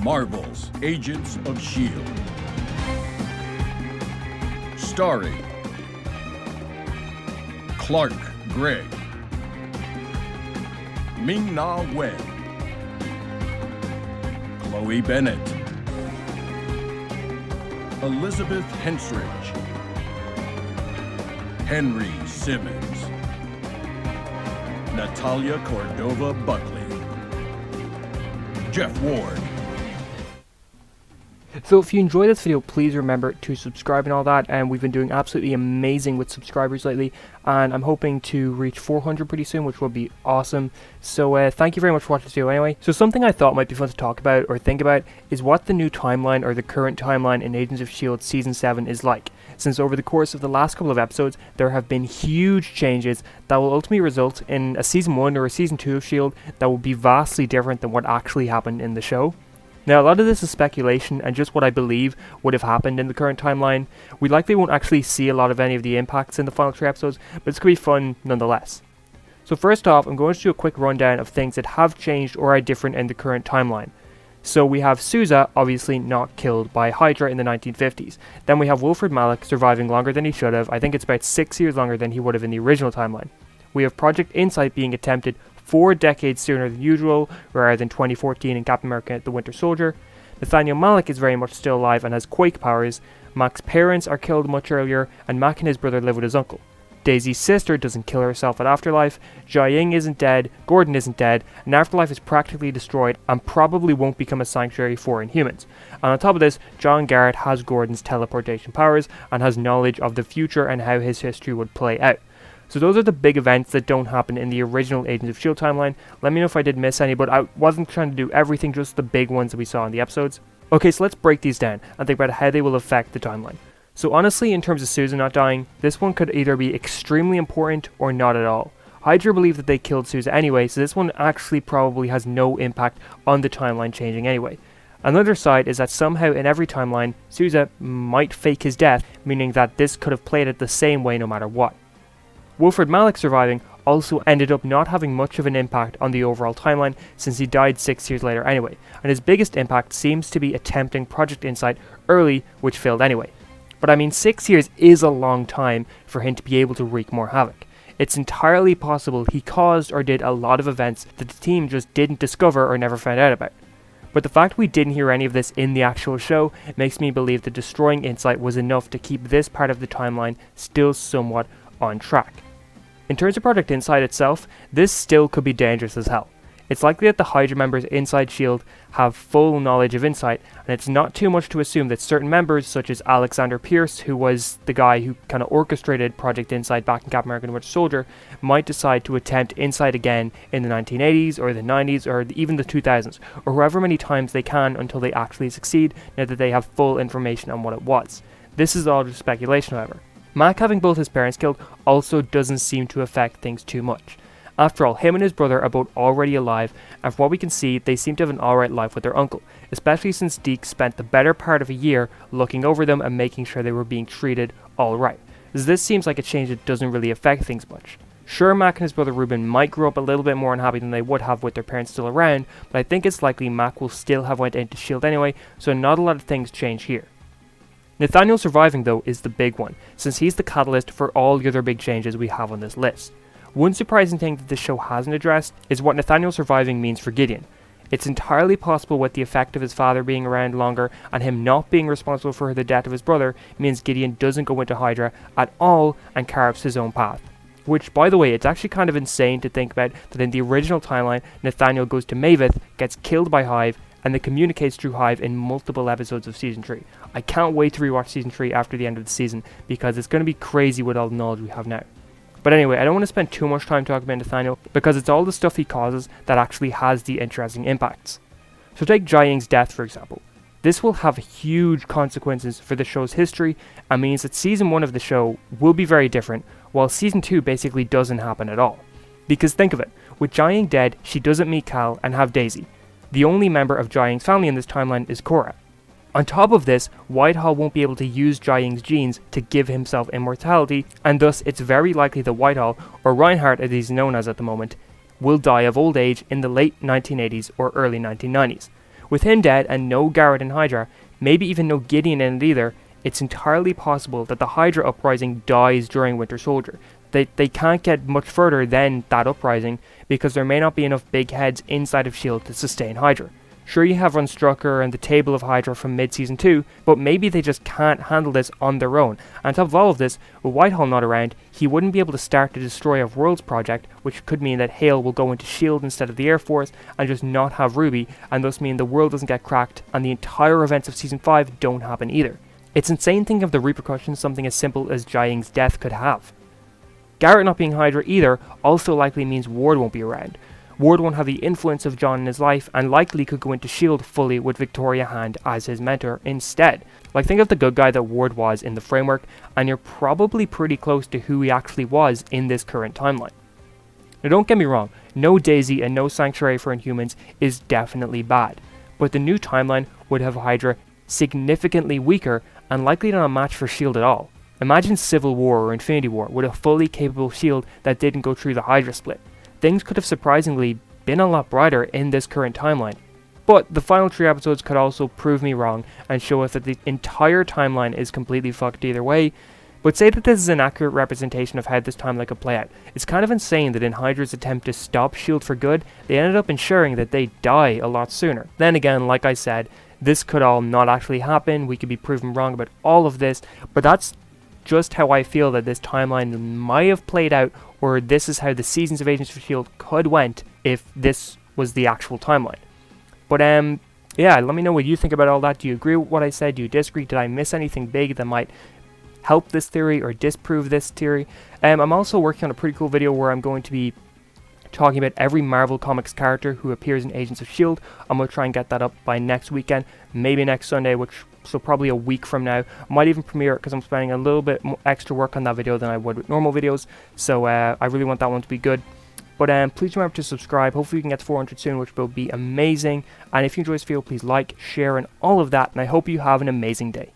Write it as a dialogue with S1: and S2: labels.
S1: Marvel's Agents of S.H.I.E.L.D. Starring Clark Gregg, Ming-Na Wen, Chloe Bennett, Elizabeth Henstridge, Henry Simmons, Natalia Cordova Buckley, Jeff Ward.
S2: So if you enjoyed this video, please remember to subscribe and all that, and we've been doing absolutely amazing with subscribers lately, and I'm hoping to reach 400 pretty soon, which will be awesome. So thank you very much for watching this video anyway. So something I thought might be fun to talk about or think about is what the new timeline or the current timeline in Agents of S.H.I.E.L.D. Season 7 is like, since over the course of the last couple of episodes there have been huge changes that will ultimately result in a Season 1 or a Season 2 of S.H.I.E.L.D. that will be vastly different than what actually happened in the show. Now, a lot of this is speculation and just what I believe would have happened in the current timeline. We likely won't actually see a lot of any of the impacts in the final 3 episodes, but it's going to be fun nonetheless. So first off, I'm going to do a quick rundown of things that have changed or are different in the current timeline. So we have Sousa obviously not killed by Hydra in the 1950s. Then we have Wilfred Malik surviving longer than he should have. I think it's about 6 years longer than he would have in the original timeline. We have Project Insight being attempted 4 decades sooner than usual, rather than 2014 in Captain America the Winter Soldier. Nathaniel Malik is very much still alive and has quake powers. Mac's parents are killed much earlier, and Mac and his brother live with his uncle. Daisy's sister doesn't kill herself at Afterlife, Jiaying isn't dead, Gordon isn't dead, and Afterlife is practically destroyed and probably won't become a sanctuary for Inhumans. And on top of this, Garrett has Gordon's teleportation powers and has knowledge of the future and how his history would play out. So those are the big events that don't happen in the original Agents of S.H.I.E.L.D. timeline. Let me know if I did miss any, but I wasn't trying to do everything, just the big ones that we saw in the episodes. Okay, so let's break these down and think about how they will affect the timeline. So honestly, in terms of Sousa not dying, this one could either be extremely important or not at all. Hydra believe that they killed Sousa anyway, so this one actually probably has no impact on the timeline changing anyway. Another side is that somehow in every timeline, Sousa might fake his death, meaning that this could have played it the same way no matter what. Wilfred Malik surviving also ended up not having much of an impact on the overall timeline since he died 6 years later anyway, and his biggest impact seems to be attempting Project Insight early, which failed anyway. But I mean, 6 years is a long time for him to be able to wreak more havoc. It's entirely possible he caused or did a lot of events that the team just didn't discover or never found out about. But the fact we didn't hear any of this in the actual show makes me believe that destroying Insight was enough to keep this part of the timeline still somewhat on track. In terms of Project Insight itself, this still could be dangerous as hell. It's likely that the Hydra members inside S.H.I.E.L.D. have full knowledge of Insight, and it's not too much to assume that certain members, such as Alexander Pierce, who was the guy who kind of orchestrated Project Insight back in Captain America the Winter Soldier, might decide to attempt Insight again in the 1980s, or the 90s, or even the 2000s, or however many times they can until they actually succeed, now that they have full information on what it was. This is all just speculation, however. Mac having both his parents killed also doesn't seem to affect things too much. After all, him and his brother are both already alive, and from what we can see, they seem to have an alright life with their uncle, especially since Deke spent the better part of a year looking over them and making sure they were being treated alright. This seems like a change that doesn't really affect things much. Sure, Mac and his brother Ruben might grow up a little bit more unhappy than they would have with their parents still around, but I think it's likely Mac will still have went into S.H.I.E.L.D. anyway, so not a lot of things change here. Nathaniel surviving though is the big one, since he's the catalyst for all the other big changes we have on this list. One surprising thing that this show hasn't addressed is what Nathaniel surviving means for Gideon. It's entirely possible with the effect of his father being around longer and him not being responsible for the death of his brother means Gideon doesn't go into Hydra at all and carves his own path. Which, by the way, it's actually kind of insane to think about that in the original timeline, Nathaniel goes to Maveth, gets killed by Hive, and then communicates through Hive in multiple episodes of Season 3. I can't wait to rewatch Season 3 after the end of the season, because it's going to be crazy with all the knowledge we have now. But anyway, I don't want to spend too much time talking about Nathaniel, because it's all the stuff he causes that actually has the interesting impacts. So take Jiaying's death for example. This will have huge consequences for the show's history, and means that Season 1 of the show will be very different, while Season 2 basically doesn't happen at all. Because think of it, with Jiaying dead, she doesn't meet Cal and have Daisy. The only member of Jiaying's family in this timeline is Korra. On top of this, Whitehall won't be able to use Jiaying's genes to give himself immortality, and thus it's very likely that Whitehall, or Reinhardt as he's known as at the moment, will die of old age in the late 1980s or early 1990s. With him dead and no Garrett in Hydra, maybe even no Gideon in it either, it's entirely possible that the Hydra uprising dies during Winter Soldier. They can't get much further than that uprising because there may not be enough big heads inside of S.H.I.E.L.D. to sustain Hydra. Sure, you have Unstrucker and the Table of Hydra from mid-season 2, but maybe they just can't handle this on their own. And on top of all of this, with Whitehall not around, he wouldn't be able to start the Destroyer of Worlds project, which could mean that Hale will go into S.H.I.E.L.D. instead of the Air Force and just not have Ruby, and thus mean the world doesn't get cracked and the entire events of Season 5 don't happen either. It's insane thinking of the repercussions something as simple as Jiaying's death could have. Garrett not being Hydra either also likely means Ward won't be around. Ward won't have the influence of John in his life and likely could go into S.H.I.E.L.D. fully with Victoria Hand as his mentor instead. Like, think of the good guy that Ward was in the framework, and you're probably pretty close to who he actually was in this current timeline. Now don't get me wrong, no Daisy and no Sanctuary for Inhumans is definitely bad, but the new timeline would have Hydra significantly weaker and likely not a match for S.H.I.E.L.D. at all. Imagine Civil War or Infinity War with a fully capable S.H.I.E.L.D. that didn't go through the Hydra split. Things could have surprisingly been a lot brighter in this current timeline. But the final 3 episodes could also prove me wrong and show us that the entire timeline is completely fucked either way. But say that this is an accurate representation of how this timeline could play out. It's kind of insane that in Hydra's attempt to stop S.H.I.E.L.D. for good, they ended up ensuring that they die a lot sooner. Then again, like I said, this could all not actually happen. We could be proven wrong about all of this, but that's just how I feel that this timeline might have played out, or this is how the seasons of Agents of S.H.I.E.L.D. could went if this was the actual timeline. But yeah, let me know what you think about all that. Do you agree with what I said? Do you disagree? Did I miss anything big that might help this theory or disprove this theory? I'm also working on a pretty cool video where I'm going to be talking about every Marvel Comics character who appears in Agents of S.H.I.E.L.D. I'm going to try and get that up by next weekend, maybe next Sunday, so probably a week from now. I might even premiere it because I'm spending a little bit extra work on that video than I would with normal videos, so I really want that one to be good. But please remember to subscribe. Hopefully we can get to 400 soon, which will be amazing. And if you enjoy this video, please like, share, and all of that, and I hope you have an amazing day.